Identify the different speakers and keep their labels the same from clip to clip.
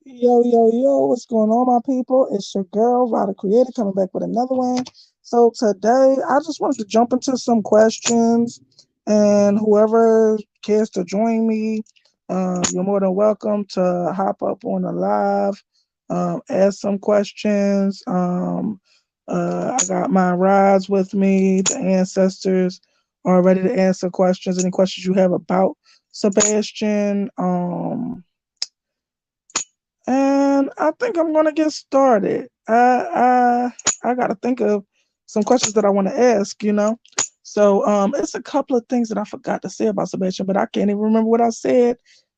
Speaker 1: Yo, yo, yo, what's going on, my people? It's your girl, Rada Creator, coming back with another one. So, today, I just wanted to jump into some questions, and whoever cares to join me, you're more than welcome to hop up on the live, ask some questions. I got my rides with me, the ancestors are ready to answer questions. Any questions you have about Sebastian? And I think I'm gonna get started. I gotta think of some questions that I want to ask. So it's a couple of things that I forgot to say about Sebastian, but I can't even remember what I said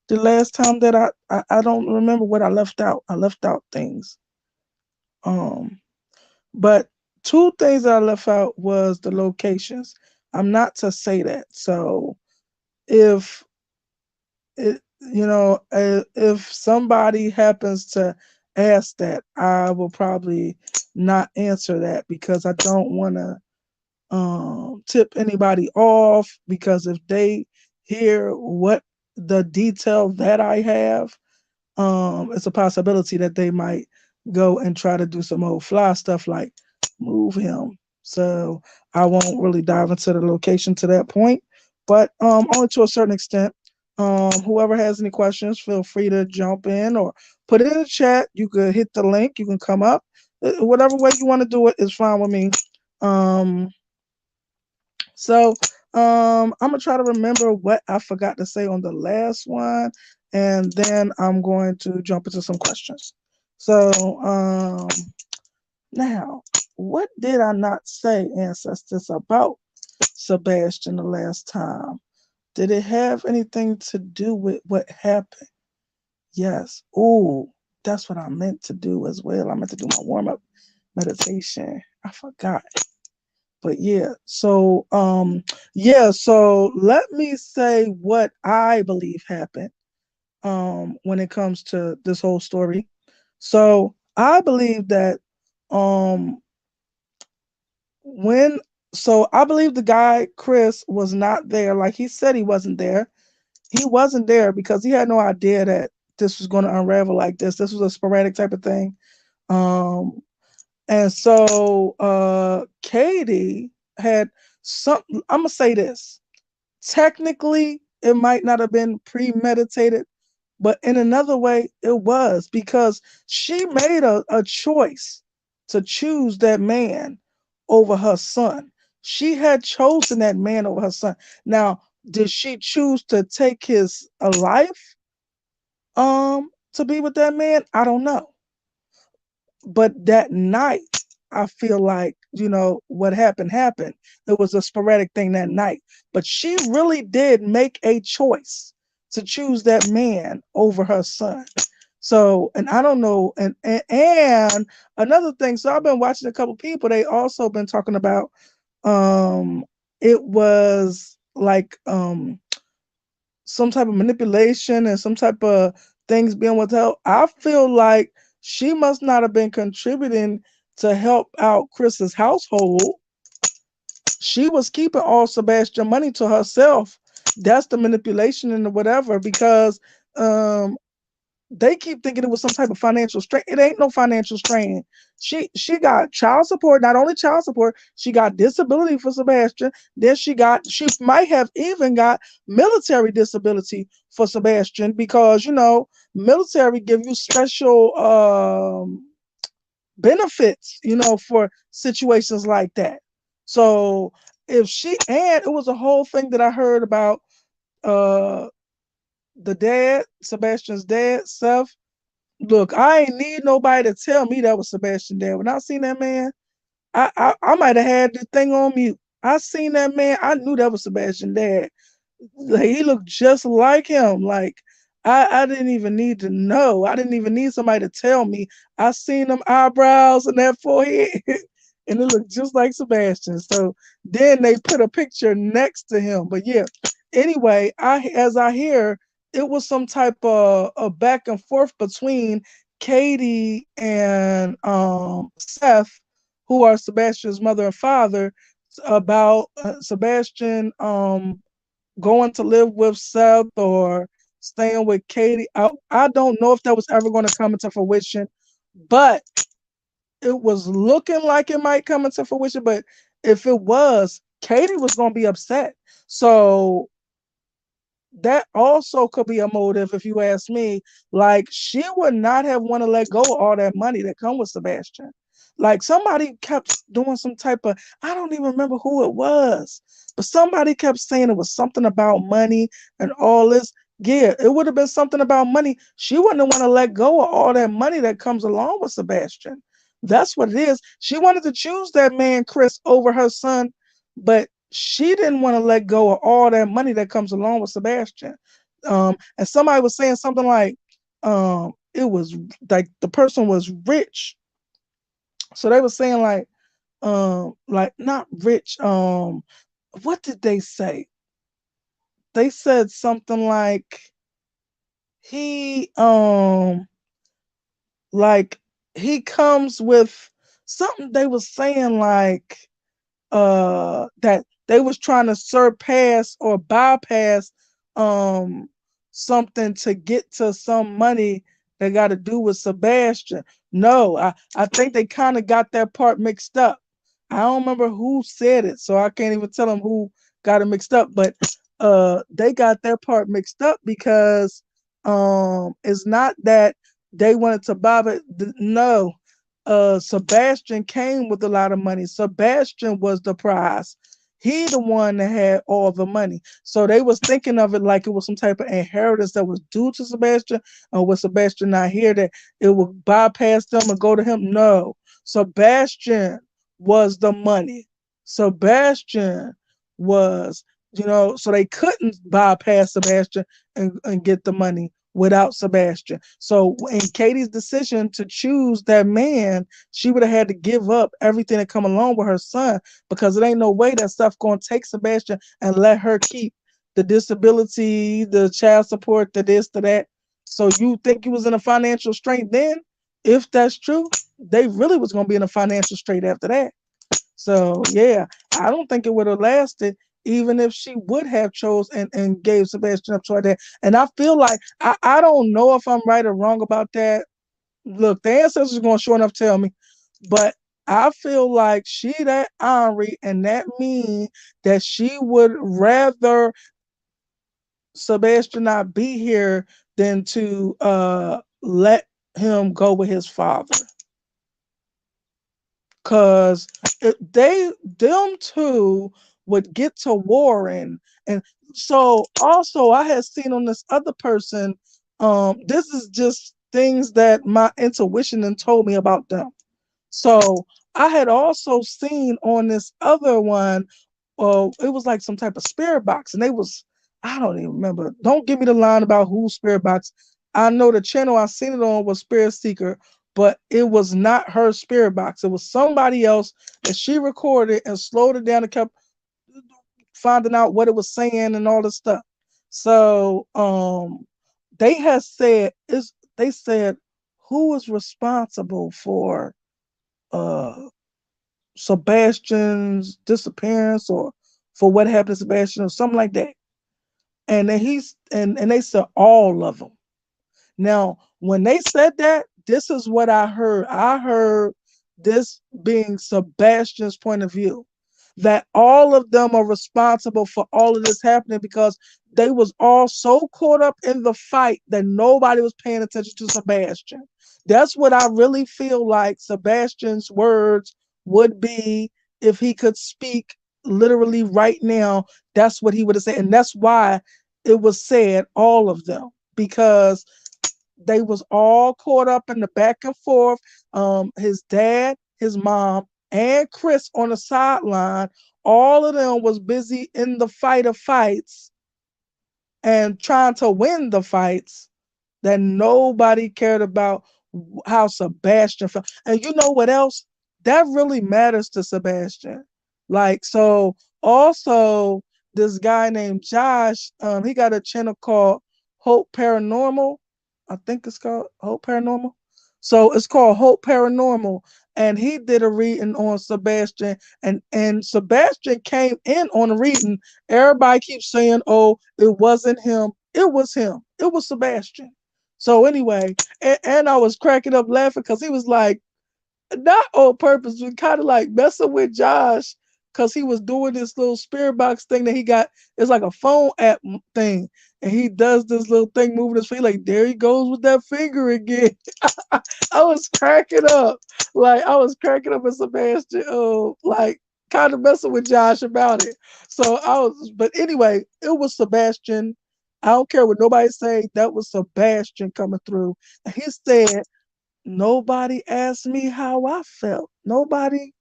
Speaker 1: the last time that I don't remember what I left out. I left out things. Um, but two things that I left out was the locations. I'm not to say that. So if if somebody happens to ask that, I will probably not answer that because I don't want to tip anybody off, because if they hear what the detail that I have, it's a possibility that they might go and try to do some old fly stuff like move him. So I won't really dive into the location to that point, but only to a certain extent. Whoever has any questions, feel free to jump in or put it in the chat. You could hit the link. You can come up. Whatever way you want to do it is fine with me. Um, so I'm gonna try to remember what I forgot to say on the last one, and then I'm going to jump into some questions. So now, what did I not say, ancestors, about Sebastian the last time? Did it have anything to do with what happened? Yes. Ooh, that's what I meant to do as well. I meant to do my warm up meditation. I forgot. But so let me say what I believe happened when it comes to this whole story. So I believe that um when so I believe the guy Chris was not there. Like he said, he wasn't there. He wasn't there because he had no idea that this was going to unravel like this. This was a sporadic type of thing. Um and so Katie had some, I'm gonna say this. Technically, it might not have been premeditated, but in another way, it was, because she made a choice to choose that man over her son. She had chosen that man over her son. Now, did she choose to take his life to be with that man? I don't know. But that night, I feel like, what happened. It was a sporadic thing that night. But she really did make a choice to choose that man over her son. So, and I don't know, and another thing, so I've been watching a couple people, they also been talking about it was like some type of manipulation and some type of things being withheld. I feel like she must not have been contributing to help out Chris's household. She was keeping all Sebastian money to herself. That's the manipulation and the whatever, because um they keep thinking it was some type of financial strain. It ain't no financial strain. She got child support, not only child support, she got disability for Sebastian. Then she might have even got military disability for Sebastian, because military give you special benefits, for situations like that. So if she and it was a whole thing that I heard about uh the dad, Sebastian's dad, Seth. Look, I ain't need nobody to tell me that was Sebastian dad. When I seen that man, I might have had the thing on mute. I seen that man, I knew that was Sebastian dad. Like, he looked just like him. Like, I didn't even need to know. I didn't even need somebody to tell me. I seen them eyebrows and that forehead, and it looked just like Sebastian. So then they put a picture next to him. But yeah, anyway, as I hear, it was some type of a back and forth between Katie and Seth, who are Sebastian's mother and father, about Sebastian going to live with Seth, or staying with Katie. I don't know if that was ever going to come into fruition, but it was looking like it might come into fruition. But if it was, Katie was going to be upset. So that also could be a motive, if you ask me. Like, she would not have want to let go of all that money that come with Sebastian. Like, somebody kept doing some type of, I don't even remember who it was, but somebody kept saying it was something about money and all this. Yeah, it would have been something about money. She wouldn't want to let go of all that money that comes along with Sebastian. That's what it is. She wanted to choose that man Chris over her son, but she didn't want to let go of all that money that comes along with Sebastian. And somebody was saying something it was like the person was rich. So they were saying like not rich. What did they say? They said something he, like he comes with something they was saying that they was trying to surpass or bypass um something to get to some money that got to do with Sebastian. No, I think they kind of got that part mixed up. I don't remember who said it, so I can't even tell them who got it mixed up, but they got their part mixed up because it's not that they wanted to buy it. No, Sebastian came with a lot of money. Sebastian was the prize. He the one that had all the money. So they was thinking of it like it was some type of inheritance that was due to Sebastian, or with Sebastian not here that it would bypass them and go to him. No. Sebastian was the money. Sebastian was, so they couldn't bypass Sebastian and get the money without Sebastian. So in Katie's decision to choose that man, she would have had to give up everything that come along with her son, because it ain't no way that stuff going to take Sebastian and let her keep the disability, the child support, the this, the that. So you think you was in a financial strait then? If that's true, they really was going to be in a financial strait after that. So yeah, I don't think it would have lasted even if she would have chose and gave Sebastian up toward that. And I feel like I don't know if I'm right or wrong about that. Look, the ancestors are gonna sure enough tell me, but I feel like she that ornery, and that mean that she would rather Sebastian not be here than to let him go with his father. Cause them two would get to warring. And so also I had seen on this other person, this is just things that my intuition and told me about them. So I had also seen on this other one, it was like some type of spirit box, and they was, I don't even remember. Don't give me the line about who spirit box. I know the channel I seen it on was Spirit Seeker, but it was not her spirit box. It was somebody else that she recorded and slowed it down and kept finding out what it was saying and all this stuff. So they had said is they said who is responsible for uh Sebastian's disappearance, or for what happened to Sebastian, or something like that. And then and they said all of them. Now, when they said that, this is what I heard. I heard this being Sebastian's point of view, that all of them are responsible for all of this happening because they was all so caught up in the fight that nobody was paying attention to Sebastian. That's what I really feel like Sebastian's words would be if he could speak literally right now. That's what he would have said, and that's why it was said all of them, because they was all caught up in the back and forth. His dad, his mom, and Chris on the sideline, all of them was busy in the fight of fights and trying to win the fights, that nobody cared about how Sebastian felt. And you know what else? That really matters to Sebastian. Like, so also this guy named Josh, he got a channel called Hope Paranormal. I think it's called Hope Paranormal. So it's called Hope Paranormal. And he did a reading on Sebastian, and Sebastian came in on a reading. Everybody keeps saying, oh, it wasn't him. It was him. It was Sebastian. So anyway, and I was cracking up laughing because he was like, not on purpose, but kind of like messing with Josh because he was doing this little spirit box thing that he got. It's like a phone app thing. And he does this little thing moving his feet, like, there he goes with that finger again. I was cracking up. Like, I was cracking up at Sebastian, like, kind of messing with Josh about it. So but anyway, it was Sebastian. I don't care what nobody say. That was Sebastian coming through. And he said, nobody asked me how I felt. Nobody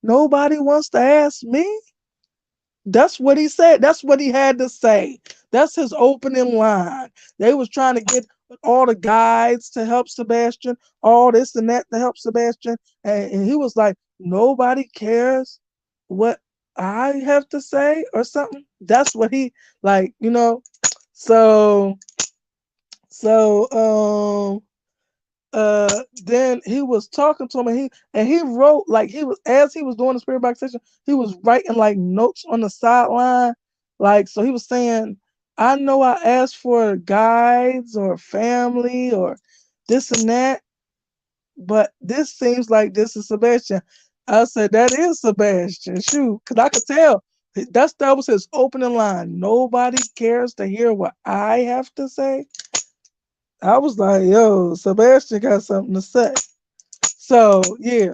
Speaker 1: wants to ask me. That's what he said. That's what he had to say. That's his opening line. They was trying to get all the guides to help Sebastian, all this and that to help Sebastian. And he was like, nobody cares what I have to say or something. That's what he like. So then he was talking to him, and he wrote, like, he was, as he was doing the spirit box session, he was writing like notes on the sideline, like, so he was saying, I know I asked for guides or family or this and that, but this seems like this is Sebastian. I said, that is Sebastian, shoot, because I could tell that was his opening line. Nobody cares to hear what I have to say. I was like, yo, Sebastian got something to say. So, yeah.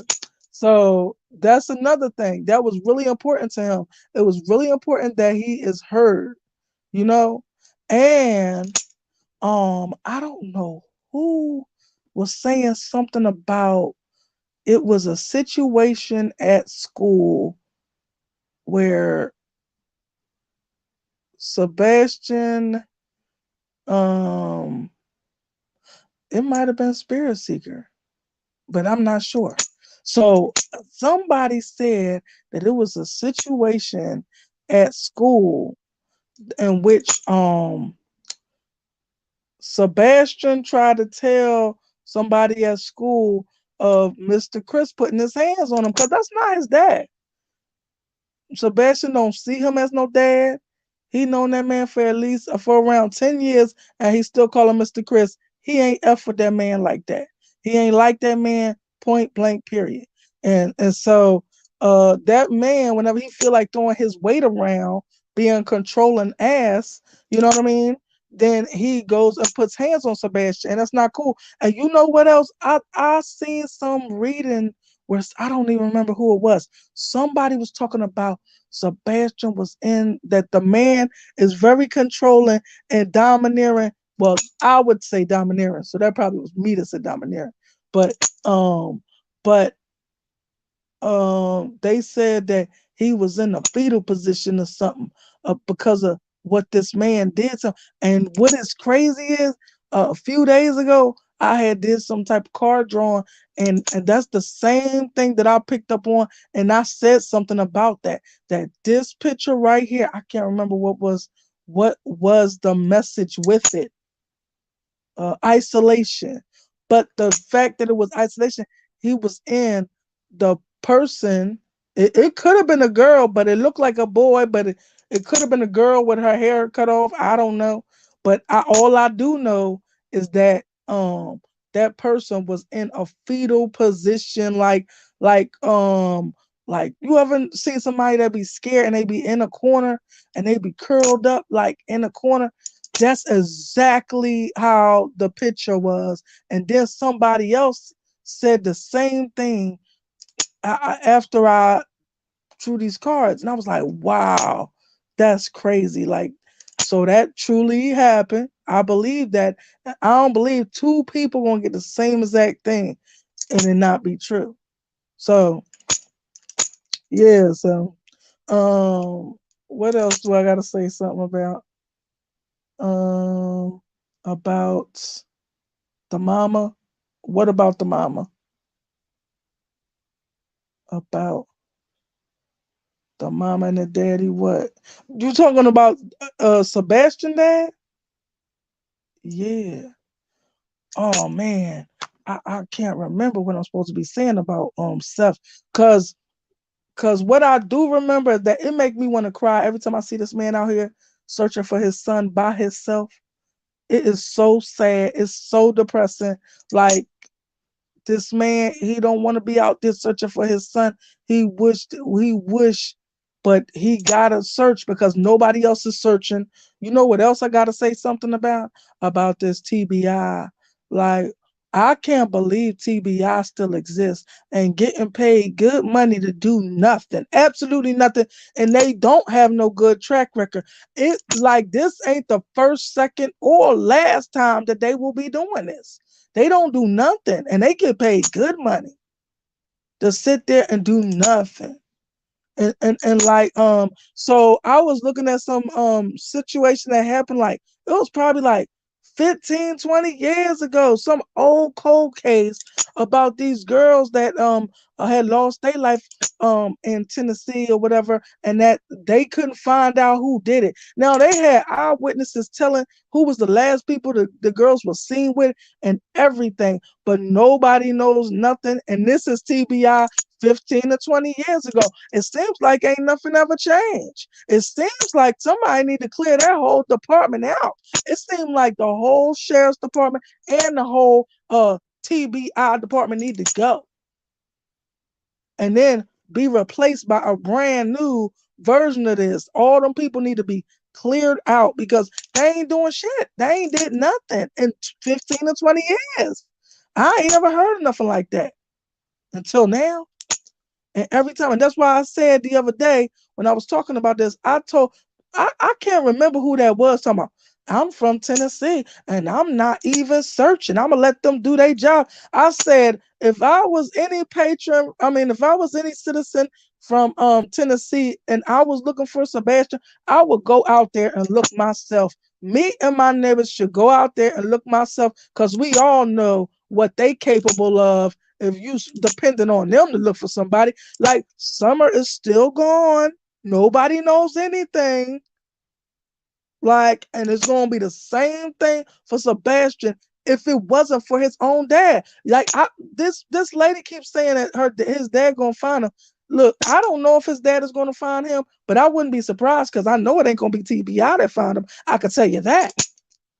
Speaker 1: So that's another thing that was really important to him. It was really important that he is heard, you know? And I don't know who was saying something about it was a situation at school where Sebastian, um it might have been Spirit Seeker, but I'm not sure. So somebody said that it was a situation at school in which Sebastian tried to tell somebody at school of Mr. Chris putting his hands on him because that's not his dad. Sebastian don't see him as no dad. He known that man for at least for around 10 years, and he still call him Mr. Chris. He ain't F with that man like that. He ain't like that man, point blank, period. And so that man, whenever he feel like throwing his weight around, being controlling ass, you know what I mean? Then he goes and puts hands on Sebastian, and that's not cool. And you know what else? I seen some reading where I don't even remember who it was. Somebody was talking about Sebastian was in that the man is very controlling and domineering. Well, I would say domineering, so that probably was me that said domineering. But um, but they said that he was in a fetal position or something because of what this man did. So, and what is crazy is a few days ago, I had did some type of card drawing, and that's the same thing that I picked up on, and I said something about that. That this picture right here, I can't remember what was the message with it. Isolation. But the fact that it was isolation, he was in the person. It could have been a girl, but it looked like a boy, but it could have been a girl with her hair cut off. I don't know. But all I do know is that that person was in a fetal position, like you ever seen somebody that be scared and they be in a corner and they be curled up like in a corner. That's exactly how the picture was. And then somebody else said the same thing after I drew these cards. And I was like, wow, that's crazy. Like, so that truly happened. I believe that. I don't believe two people gonna get the same exact thing and it not be true. So yeah, so what else do I gotta say something um about the mama? What about the mama? About the mama and the daddy? What? You talking about Sebastian dad? Yeah. Oh man. I can't remember what I'm supposed to be saying about Seth. Cause what I do remember is that it make me want to cry every time I see this man out here searching for his son by himself. It is so sad. It's so depressing. Like, this man, he don't want to be out there searching for his son. He wish, but he gotta search because nobody else is searching. You know what else I gotta say something about this TBI? Like, I can't believe TBI still exists and getting paid good money to do nothing, absolutely nothing, and they don't have no good track record. It like this ain't the first, second, or last time that they will be doing this. They don't do nothing and they get paid good money to sit there and do nothing. And like so I was looking at some situation that happened, like it was probably like 15, 20 years ago, some old cold case about these girls that had lost their life in Tennessee or whatever, and that they couldn't find out who did it. Now they had eyewitnesses telling who was the last people the girls were seen with and everything, but nobody knows nothing. And this is TBI 15 to 20 years ago. It seems like ain't nothing ever changed. It seems like somebody need to clear that whole department out. It seems like the whole sheriff's department and the whole TBI department need to go and then be replaced by a brand new version of this. All them people need to be cleared out because they ain't doing shit. They ain't did nothing in 15 to 20 years. I ain't ever heard of nothing like that until now. And every time, and that's why I said the other day when I was talking about this, I can't remember who that was talking about. I'm from Tennessee and I'm not even searching. I'm gonna let them do their job. I said if I was any patron, I mean if I was any citizen from Tennessee and I was looking for Sebastian, I would go out there and look myself. Me and my neighbors should go out there and look myself because we all know what they capable of if you depending on them to look for somebody. Like summer is still gone. Nobody knows anything. Like, and it's gonna be the same thing for Sebastian if it wasn't for his own dad. Like, this lady keeps saying that his dad gonna find him. Look, I don't know if his dad is gonna find him, but I wouldn't be surprised because I know it ain't gonna be TBI that find him. I could tell you that.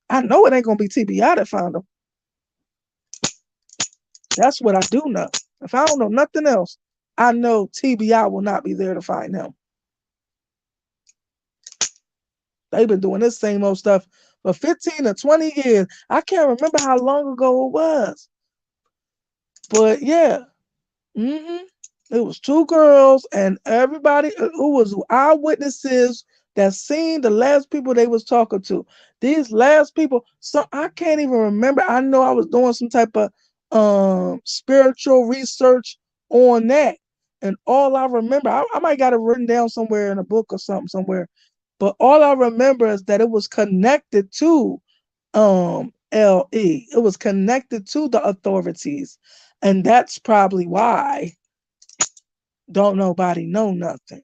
Speaker 1: I know it ain't gonna be TBI that found him. That's what I do know. If I don't know nothing else, I know TBI will not be there to find him. They've been doing this same old stuff for 15 or 20 years. I can't remember how long ago it was. But yeah, hmm it was two girls and everybody who was eyewitnesses that seen the last people they was talking to. These last people, so I can't even remember. I know I was doing some type of spiritual research on that. And all I remember, I might got it written down somewhere in a book or something somewhere. But all I remember is that it was connected to LE. It was connected to the authorities. And that's probably why don't nobody know nothing.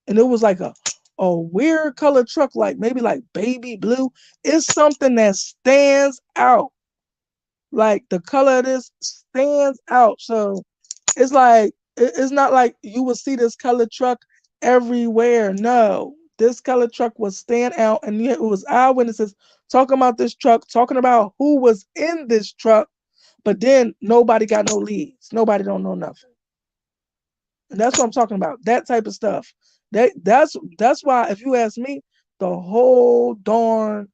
Speaker 1: And it was like a weird colored truck, like maybe like baby blue. It's something that stands out. Like the color of this stands out. So it's like it's not like you would see this colored truck everywhere. No, this colored truck was stand out, and it was eyewitnesses talking about this truck, talking about who was in this truck. But then nobody got no leads. Nobody don't know nothing. And that's what I'm talking about. That type of stuff. That's why, if you ask me, the whole darn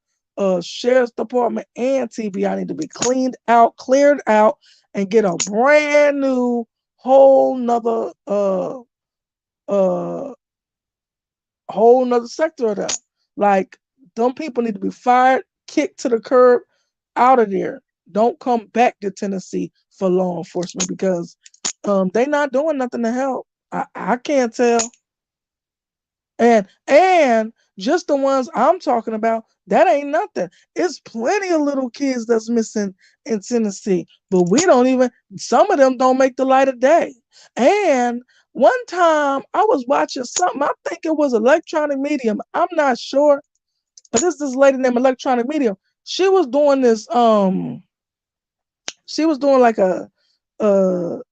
Speaker 1: sheriff's department and TBI need to be cleaned out, cleared out, and get a brand new whole nother uh whole nother sector of that. Like them people need to be fired, kicked to the curb, out of there. Don't come back to Tennessee for law enforcement because they not doing nothing to help. I can't tell. And just the ones I'm talking about, that ain't nothing. It's plenty of little kids that's missing in Tennessee, but we don't even. Some of them don't make the light of day. And one time I was watching something. I think it was Electronic Medium. I'm not sure, but this lady named Electronic Medium. She was doing this. She was doing like a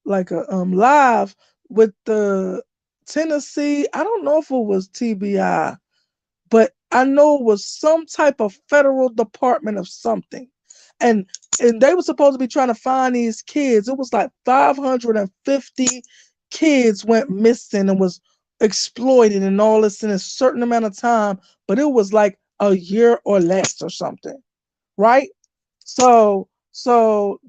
Speaker 1: live with the Tennessee. I don't know if it was TBI, but I know it was some type of federal department of something. And they were supposed to be trying to find these kids. It was like 550 kids went missing and was exploited and all this in a certain amount of time, but it was like a year or less or something, right? So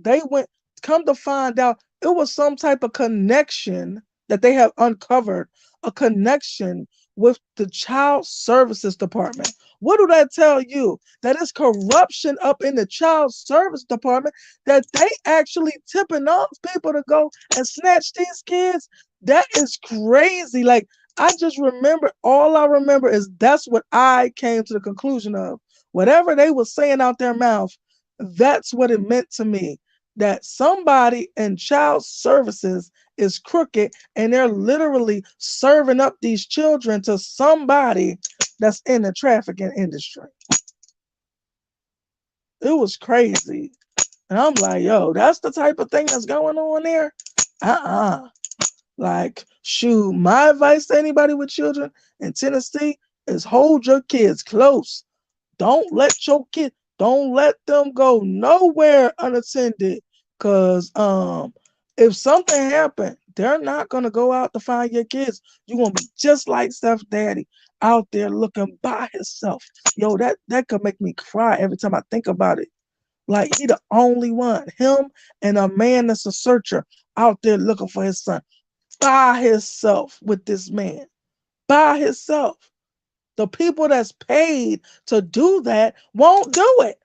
Speaker 1: they went, come to find out it was some type of connection that they have uncovered, a connection with the child services department. What do that tell you? That is corruption up in the child service department, that they actually tipping off people to go and snatch these kids. That is crazy. Like, I just remember, all I remember is that's what I came to the conclusion of. Whatever they were saying out their mouth, that's what it meant to me. That somebody in child services is crooked and they're literally serving up these children to somebody that's in the trafficking industry. It was crazy. And I'm like, yo, that's the type of thing that's going on there? Uh-uh. Like, shoot, my advice to anybody with children in Tennessee is hold your kids close. Don't let them go nowhere unattended. Cause if something happened, they're not gonna go out to find your kids. You're gonna be just like Steph's daddy out there looking by himself. Yo, that could make me cry every time I think about it. Like, he the only one. Him and a man that's a searcher out there looking for his son by himself with this man. By himself. The people that's paid to do that won't do it.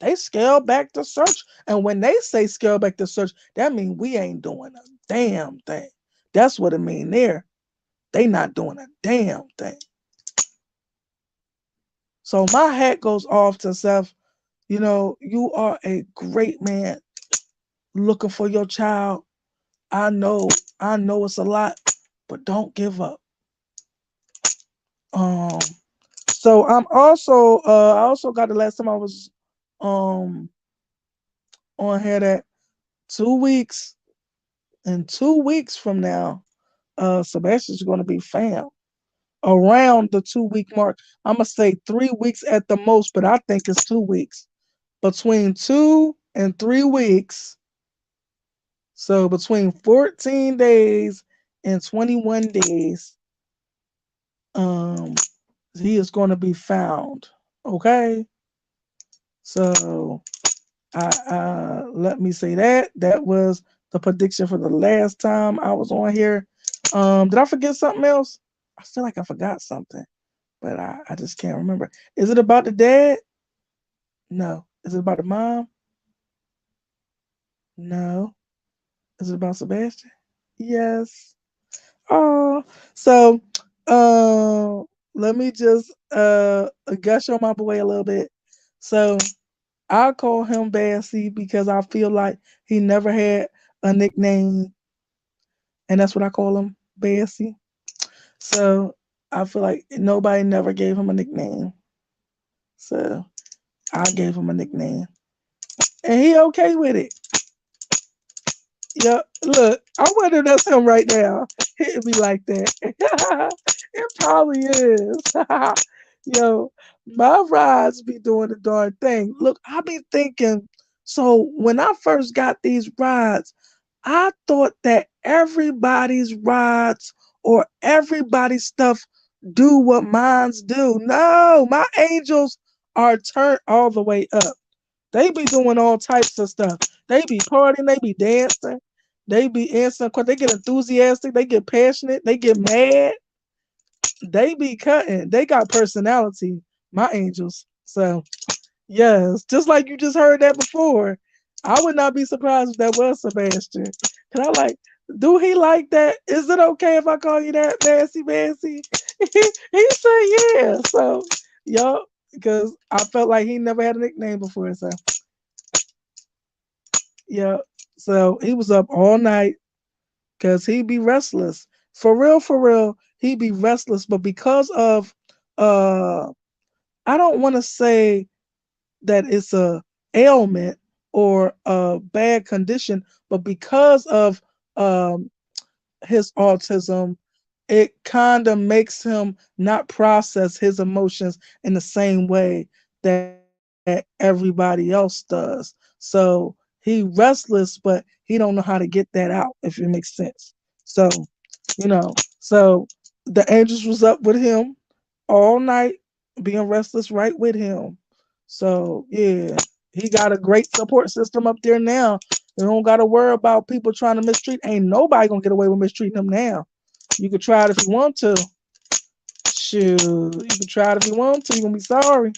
Speaker 1: They scale back the search. And when they say scale back the search, that means we ain't doing a damn thing. That's what it mean there. They not doing a damn thing. So my hat goes off to Seth. You know, you are a great man looking for your child. I know it's a lot, but don't give up. Um, so I also got the last time I was um on here that 2 weeks, in 2 weeks from now, Sebastian's gonna be found around the 2 week mark. I'm gonna say 3 weeks at the most, but I think it's 2 weeks. Between 2 and 3 weeks, so between 14 days and 21 days, um, he is going to be found. Okay, so let me say that was the prediction for the last time I was on here. Did I forget something else? I feel like I forgot something, but I just can't remember. Is it about the dad? No. Is it about the mom? No. Is it about Sebastian? Yes. Oh, so let me just gush on my boy a little bit. So I call him Bassy because I feel like he never had a nickname, and that's what I call him, Bassy. So I feel like nobody never gave him a nickname. So I gave him a nickname. And he okay with it. Yeah, look, I wonder if that's him right now. Hitting me like that. It probably is. Yo, my rides be doing the darn thing. Look, I be thinking, so when I first got these rides, I thought that everybody's rides or everybody's stuff do what mines do. No, my angels are turned all the way up. They be doing all types of stuff. They be partying, they be dancing, they be answering questions, they get enthusiastic, they get passionate, they get mad, they be cutting. They got personality, my angels. So yes, just like you just heard that before. I would not be surprised if that was Sebastian. Cause I like, do he like that? Is it okay if I call you that, Bassy Bassy? He said yeah. So yup, because I felt like he never had a nickname before. So yeah. So he was up all night because he'd be restless. For real, he'd be restless. But because of I don't want to say that it's a ailment or a bad condition, but because of um his autism it kind of makes him not process his emotions in the same way that everybody else does. So he restless, but he don't know how to get that out, if it makes sense. So, you know, so the angels was up with him all night, being restless right with him. So yeah, he got a great support system up there now. You don't got to worry about people trying to mistreat. Ain't nobody gonna get away with mistreating him now. You could try it if you want to. Shoot, you can try it if you want to. You're gonna be sorry.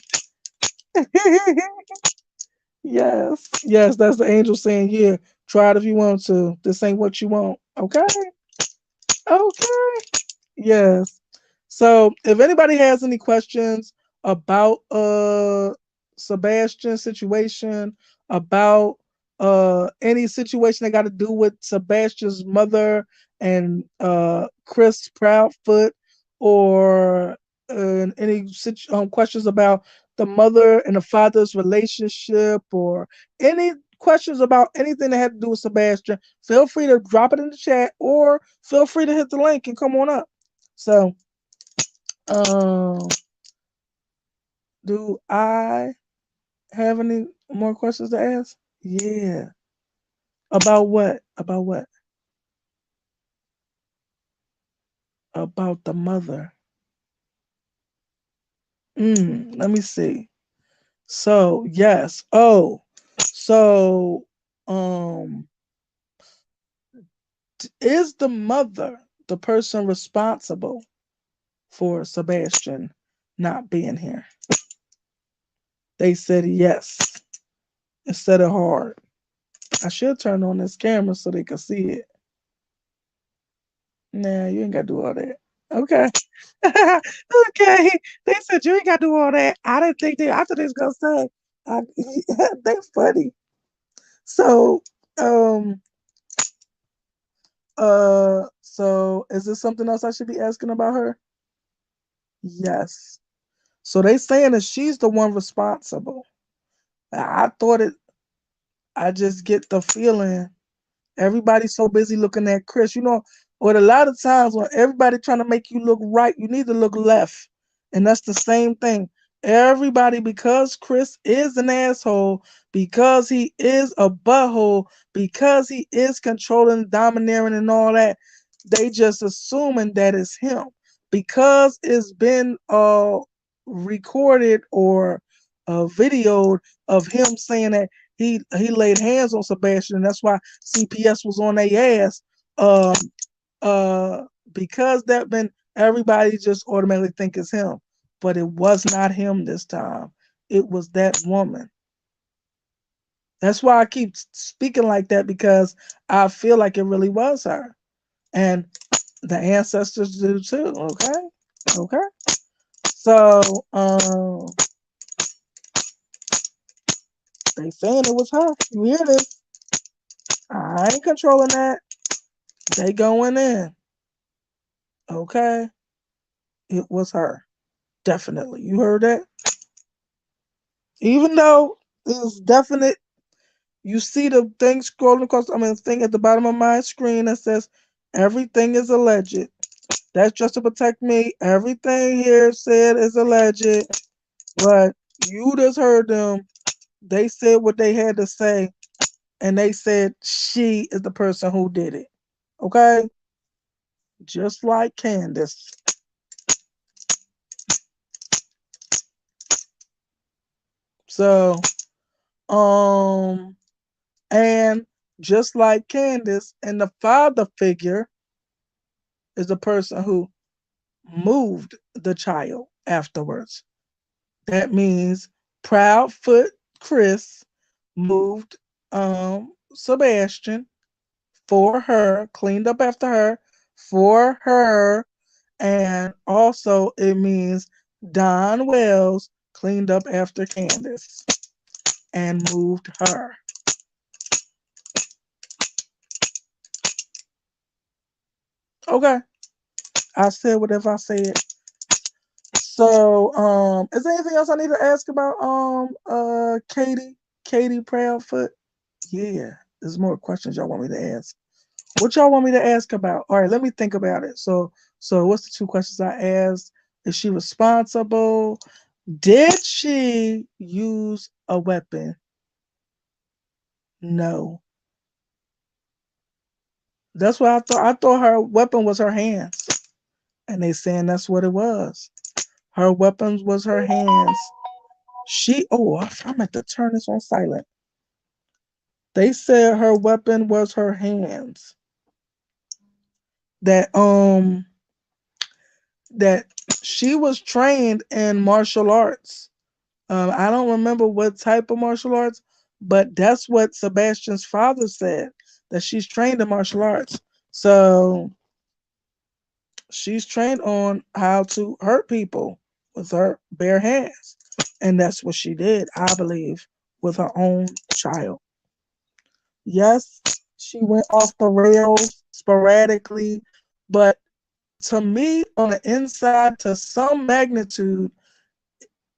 Speaker 1: Yes, yes, that's the angel saying, yeah, try it if you want to. This ain't what you want. Okay, okay. Yes. So if anybody has any questions about Sebastian's situation, about any situation that got to do with Sebastian's mother and Chris Proudfoot, or any questions about the mother and the father's relationship, or any questions about anything that had to do with Sebastian, feel free to drop it in the chat, or feel free to hit the link and come on up. So, um, do I have any more questions to ask? Yeah. About what? About what? About the mother. Let me see. So, yes. Oh, so, um, is the mother the person responsible for Sebastian not being here? They said yes instead of hard. I should turn on this camera so they can see it. Nah, you ain't got to do all that. Okay. Okay. They said you ain't got to do all that. I didn't think they, I thought they was going to say, I, they funny. So, um, so is this something else I should be asking about her? Yes. So they saying that she's the one responsible. I thought it, I just get the feeling everybody's so busy looking at Chris. You know, but a lot of times when everybody trying to make you look right, you need to look left. And that's the same thing. Everybody, because Chris is an asshole, because he is a butthole, because he is controlling, domineering, and all that, they just assuming that it's him. Because it's been recorded or videoed of him saying that he laid hands on Sebastian, and that's why CPS was on their ass. Um, uh, because that been everybody just automatically think it's him, but it was not him this time. It was that woman. That's why I keep speaking like that, because I feel like it really was her, and the ancestors do too. Okay, okay. So they saying it was her. You hear this? I ain't controlling that. They going in. Okay. It was her. Definitely. You heard that? Even though it's definite, you see the thing scrolling across, I mean, thing at the bottom of my screen that says everything is alleged. That's just to protect me. Everything here said is alleged. But you just heard them. They said what they had to say, and they said she is the person who did it. Okay? Just like Candace. So, um, and just like Candace, and the father figure is the person who moved the child afterwards. That means Proudfoot Chris moved Sebastian for her, cleaned up after her for her, and also it means Don Wells cleaned up after Candace and moved her. Okay, I said whatever I said. So, is there anything else I need to ask about Katie Proudfoot? Yeah, there's more questions y'all want me to ask. What y'all want me to ask about? All right, let me think about it. So So what's the two questions I asked? Is she responsible? Did she use a weapon? No. That's what I thought. I thought her weapon was her hands. And they saying that's what it was. Her weapons was her hands. I meant to turn this on silent. They said her weapon was her hands. That that she was trained in martial arts. I don't remember what type of martial arts, but that's what Sebastian's father said, that she's trained in martial arts. So she's trained on how to hurt people with her bare hands. And that's what she did, I believe, with her own child. Yes, she went off the rails sporadically, but to me, on the inside, to some magnitude,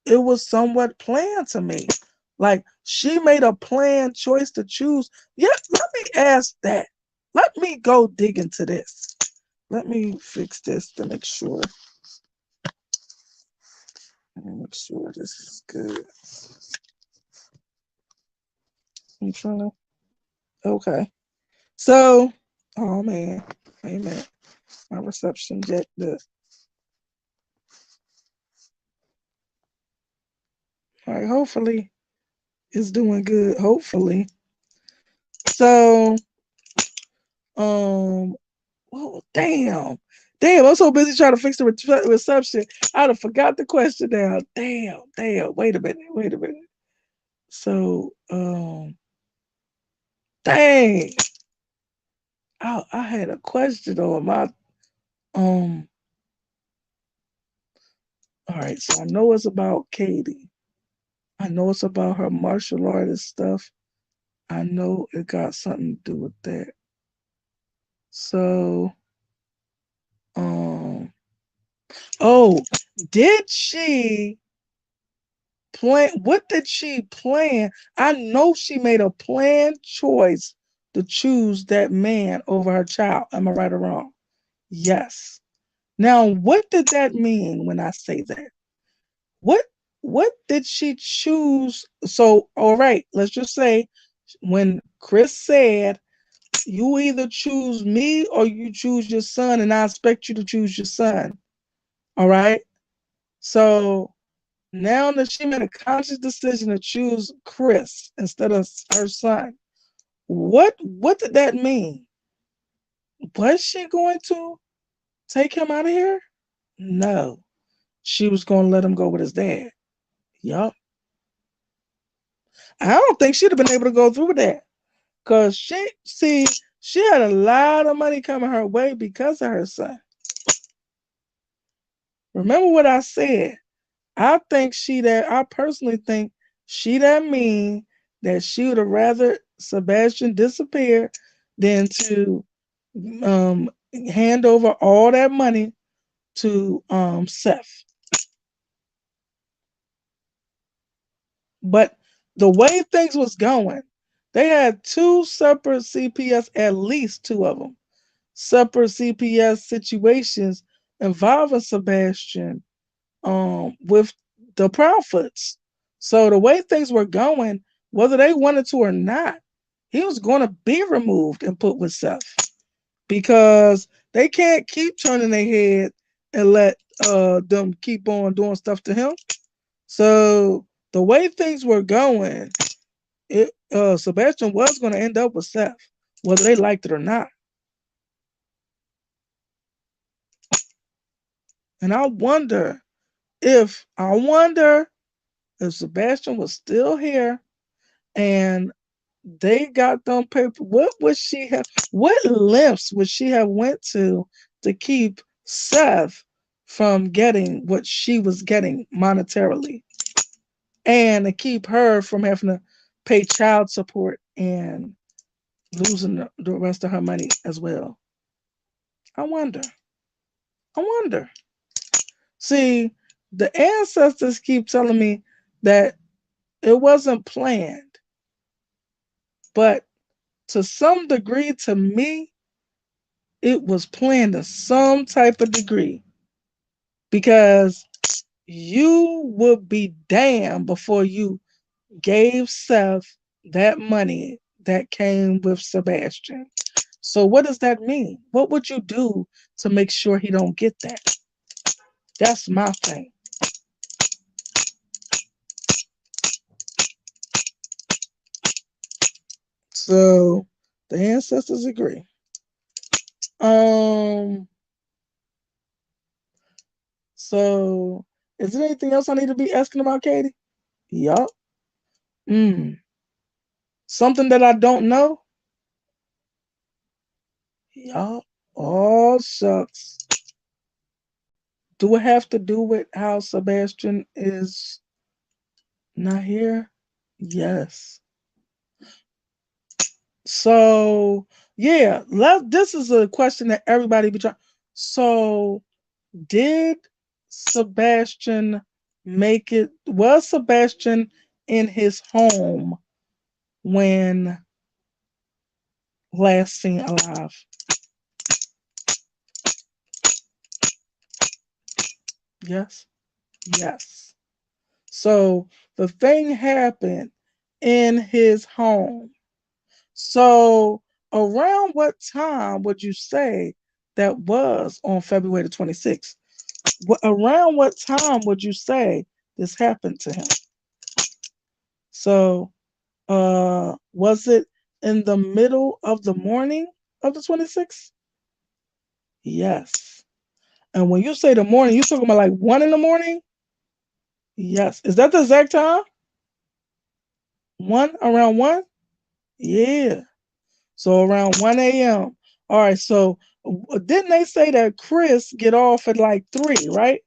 Speaker 1: it was somewhat planned to me. Like she made a planned choice to choose. Yeah, let me ask that. Let me go dig into this. Let me fix this to make sure. Make sure this is good. I'm trying to. Okay. So, oh man, wait a minute. My reception jet. All right. Hopefully, it's doing good. Hopefully. So, um, oh damn! I'm so busy trying to fix the reception. I'd have forgot the question now. Damn. Wait a minute. So, dang. I had a question on my um. All right, so I know it's about Katie. I know it's about her martial artist stuff. I know it got something to do with that. So, um, oh, did she plan? What did she plan? I know she made a planned choice to choose that man over her child. Am I right or wrong? Yes. Now, what did that mean when I say that? What what did she choose? So, all right, let's just say when Chris said, you either choose me or you choose your son, and I expect you to choose your son. All right. So now that she made a conscious decision to choose Chris instead of her son, what did that mean? Was she going to take him out of here? No. She was going to let him go with his dad. Yup. I don't think she'd have been able to go through with that. Because she had a lot of money coming her way because of her son. Remember what I said. I personally think she that mean that she would have rather Sebastian disappear than to hand over all that money to Seth. But the way things was going, they had two separate CPS, at least two of them, separate CPS situations involving Sebastian with the Proudfoots. So the way things were going, whether they wanted to or not, he was going to be removed and put with Seth because they can't keep turning their head and let them keep on doing stuff to him. So the way things were going, Sebastian was going to end up with Seth, whether they liked it or not. And I wonder if Sebastian was still here and they got them paper, what would she have? What lengths would she have went to keep Seth from getting what she was getting monetarily, and to keep her from having to pay child support and losing the rest of her money as well? I wonder. I wonder. See, the ancestors keep telling me that it wasn't planned, but to some degree, to me, it was planned to some type of degree, because you would be damned before you gave Seth that money that came with Sebastian. So what does that mean? What would you do to make sure he don't get that? That's my thing. So the ancestors agree. Um. So is there anything else I need to be asking about, Katie? Yup. Mm. Something that I don't know? Yup. Oh shucks. Do it have to do with how Sebastian is not here? Yes. So yeah, this is a question that everybody be trying. So did Sebastian make it? Was Sebastian in his home when last seen alive? Yes. Yes. So the thing happened in his home. So around what time would you say that was on February the 26th? Around what time would you say this happened to him? So was it in the middle of the morning of the 26th? Yes. And when you say the morning, you're talking about like 1 in the morning? Yes. Is that the exact time? One, around one? Yeah. So around 1 a.m. All right. So didn't they say that Chris get off at like 3, right?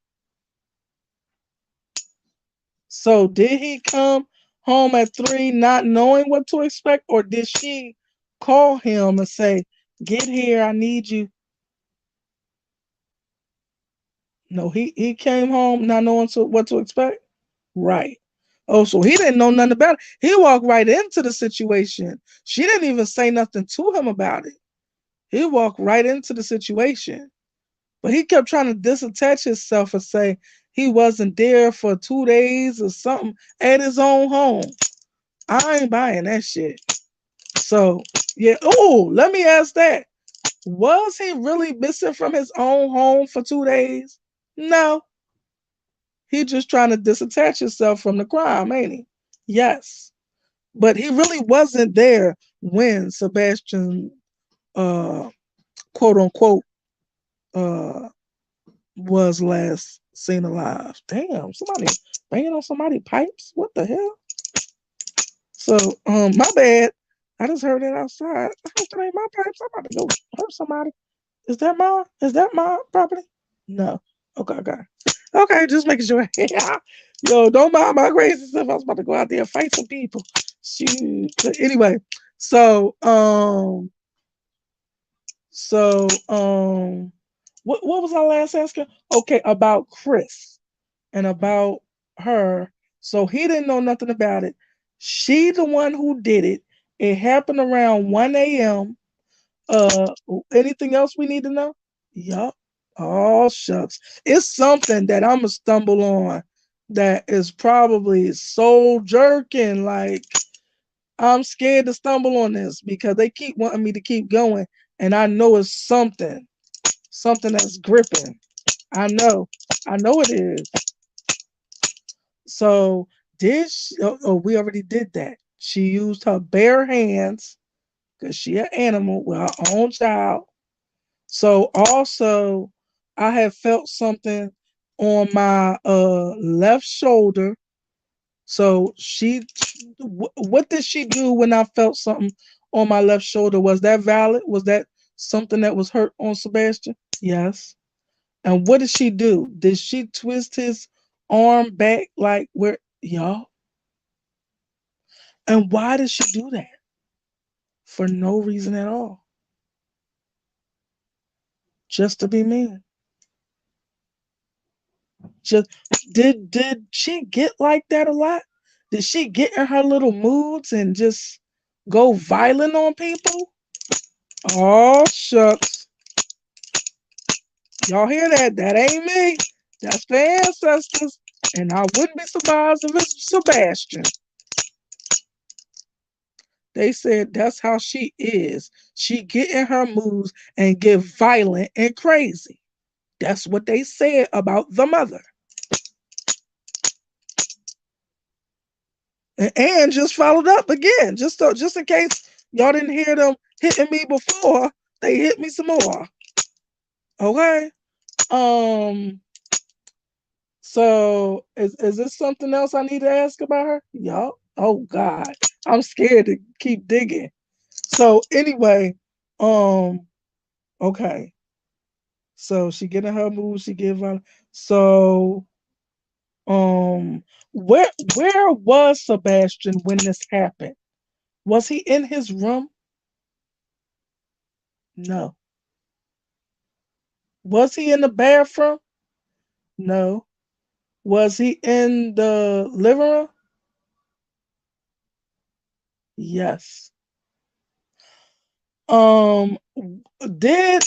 Speaker 1: So did he come home at 3 not knowing what to expect? Or did she call him and say, get here, I need you? No, he came home not knowing what to expect? Right. Oh, so he didn't know nothing about it. He walked right into the situation. She didn't even say nothing to him about it. He walked right into the situation. But he kept trying to disattach himself and say he wasn't there for 2 days or something at his own home. I ain't buying that shit. So, yeah. Oh, let me ask that. Was he really missing from his own home for 2 days? No. He just trying to disattach himself from the crime, ain't he? Yes. But he really wasn't there when Sebastian, uh, quote unquote, uh, was last seen alive. Damn, somebody banging on somebody's pipes. What the hell? So, my bad. I just heard it outside. I hope that ain't my pipes. I'm about to go hurt somebody. Is that mine? Is that my property? No. Okay, okay. Okay, just making sure. Yo, don't mind my crazy stuff. I was about to go out there and fight some people. Shoot. But anyway, so what was our last asking? Okay, about Chris and about her. So he didn't know nothing about it. She the one who did it. It happened around 1 a.m. Uh, anything else we need to know? Yup. Oh shucks. It's something that I'ma stumble on that is probably soul jerking. Like I'm scared to stumble on this because they keep wanting me to keep going, and I know it's something that's gripping. I know. I know it is. So did she, we already did that. She used her bare hands because she an animal with her own child. So also I have felt something on my left shoulder. So what did she do when I felt something on my left shoulder? Was that valid? Was that something that was hurt on Sebastian? Yes. And what did she do? Did she twist his arm back like where y'all? And why did she do that? For no reason at all. Just to be mean. Just did she get like that a lot? Did she get in her little moods and just go violent on people? Oh shucks. Y'all hear that? That ain't me. That's the ancestors. And I wouldn't be surprised if it's Sebastian. They said that's how she is. She get in her moods and get violent and crazy. That's what they said about the mother. And just followed up again, just in case y'all didn't hear them hitting me before, they hit me some more. Okay. Um. So is this something else I need to ask about her? Yup. Oh God, I'm scared to keep digging. So anyway, um. Okay. So she get in her mood. She give on. So um, where was Sebastian when this happened? Was he in his room? No. Was he in the bathroom? No. Was he in the living room? Yes. Um did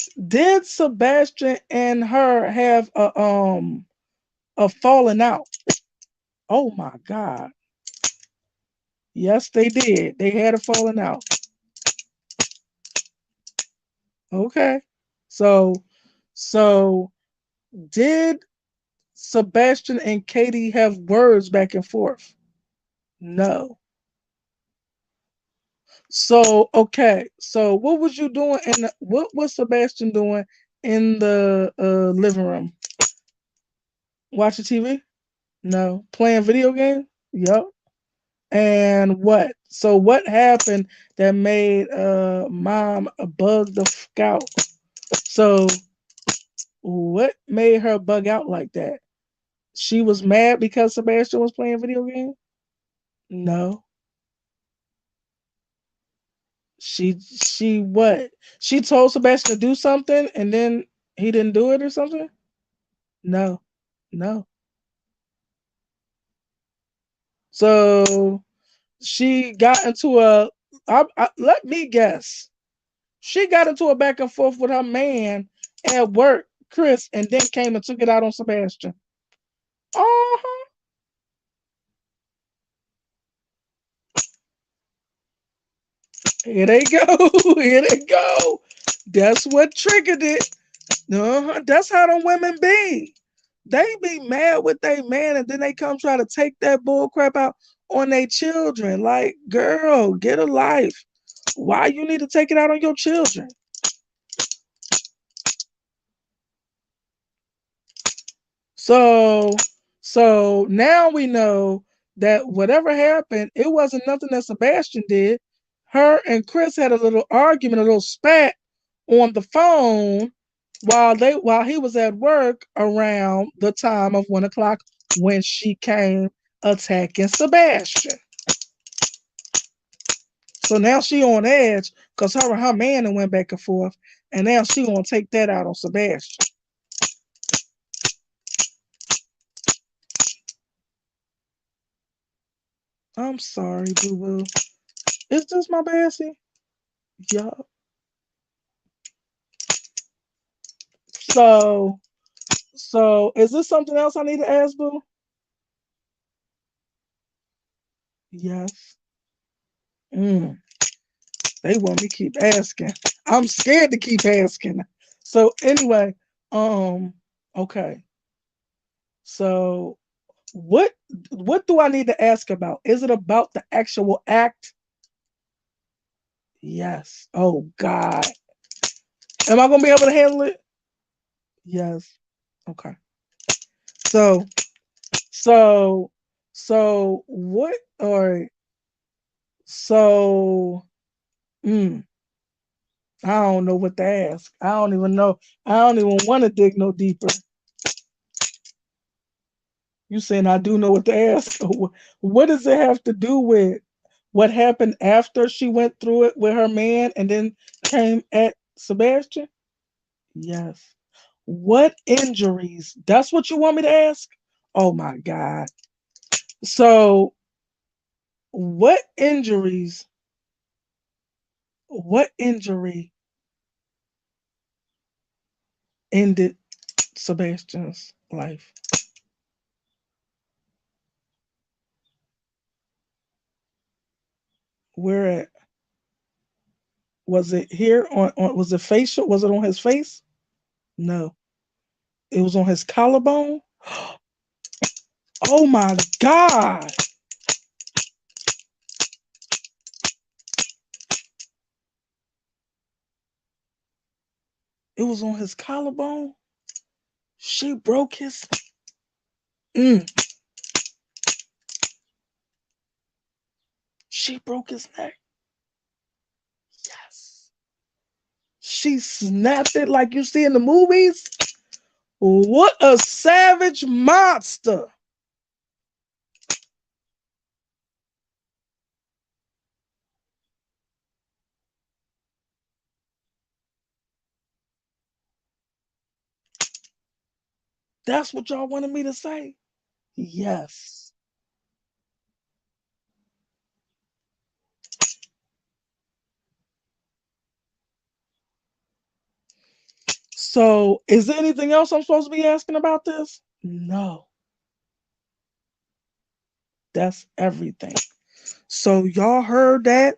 Speaker 1: Sebastian and her have a falling out? Oh my God. Yes, they did. They had a falling out. Okay. So so did Sebastian and Katie have words back and forth? No. So okay, so what was you doing what was Sebastian doing in the living room? Watching TV? No. Playing video game? Yup. And what? So what happened that made mom bug the fuck out? So what made her bug out like that? She was mad because Sebastian was playing video game? No. She what? She told Sebastian to do something and then he didn't do it or something? No. No. So she got into let me guess. She got into a back and forth with her man at work, Chris, and then came and took it out on Sebastian. Uh-huh. Here they go. Here they go. That's what triggered it. Uh-huh. That's how the women be. They be mad with their man and then they come try to take that bull crap out on their children. Like, girl, get a life. Why you need to take it out on your children? So so now we know that whatever happened, it wasn't nothing that Sebastian did. Her and Chris had a little argument, a little spat on the phone while he was at work around the time of 1 o'clock when she came attacking Sebastian. So now she on edge because her and her man and went back and forth, and now she gonna take that out on Sebastian. I'm sorry, boo boo. Is this my Bessie? Yeah. So so is this something else I need to ask, boo? Yes. Mm, they want me to keep asking. I'm scared to keep asking. So anyway, um, okay. So what what do I need to ask about? Is it about the actual act? Yes. Oh God. Am I gonna be able to handle it? Yes. Okay. So so so what or so mm, I don't know what to ask. I don't even know. I don't even want to dig no deeper. You saying I do know what to ask? What does it have to do with what happened after she went through it with her man and then came at Sebastian? Yes. What injuries? That's what you want me to ask? Oh my God. So what injuries? What injury ended? Sebastian's life. Where at? Was it here on was it facial? Was it on his face? No. It was on his collarbone. Oh my God. It was on his collarbone. She broke his. Mm, she broke his neck. Yes. She snapped it like you see in the movies. What a savage monster. That's what y'all wanted me to say. Yes. So, is there anything else I'm supposed to be asking about this? No, that's everything. So, y'all heard that?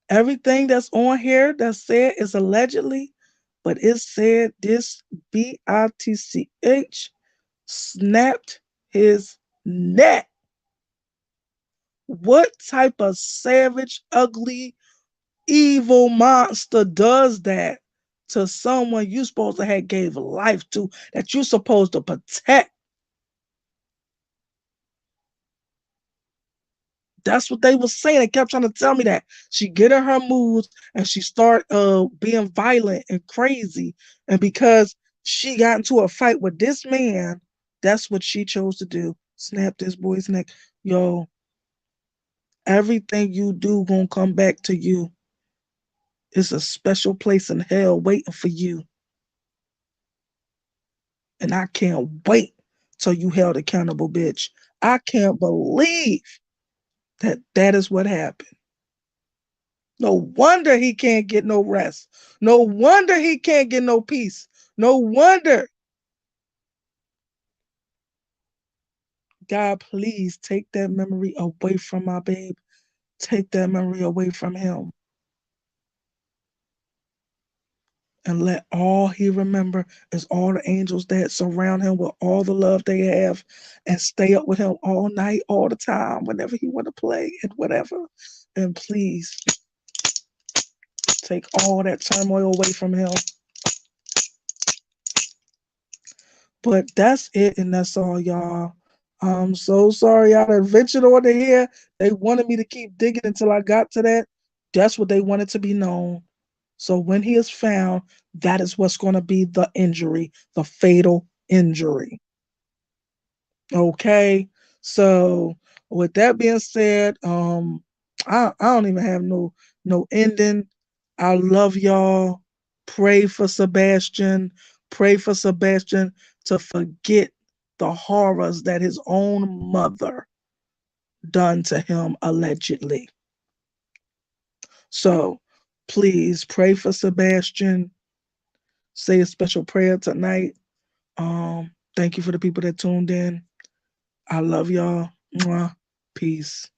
Speaker 1: Everything that's on here that said is allegedly, but it said this BITCH snapped his neck. What type of savage, ugly, evil monster does that to someone you supposed to have gave life to, that you supposed to protect? That's what they was saying. They kept trying to tell me that she get in her moods and she start being violent and crazy, and because she got into a fight with this man, that's what she chose to do. Snap this boy's neck. Yo, everything you do gonna come back to you. It's a special place in hell waiting for you, and I can't wait till you held accountable, bitch. I can't believe that that is what happened. No wonder he can't get no rest. No wonder he can't get no peace. No wonder. God, please take that memory away from my babe. Take that memory away from him. And let all he remember is all the angels that surround him with all the love they have and stay up with him all night, all the time, whenever he want to play and whatever. And please take all that turmoil away from him. But that's it, and that's all, y'all. I'm so sorry I done ventured on to here. They wanted me to keep digging until I got to that. That's what they wanted to be known. So when he is found, that is what's going to be the injury, the fatal injury. Okay. So with that being said, I don't even have no ending. I love y'all. Pray for Sebastian. Pray for Sebastian to forget the horrors that his own mother done to him allegedly. So please pray for Sebastian. Say a special prayer tonight. Thank you for the people that tuned in. I love y'all. Mwah. Peace.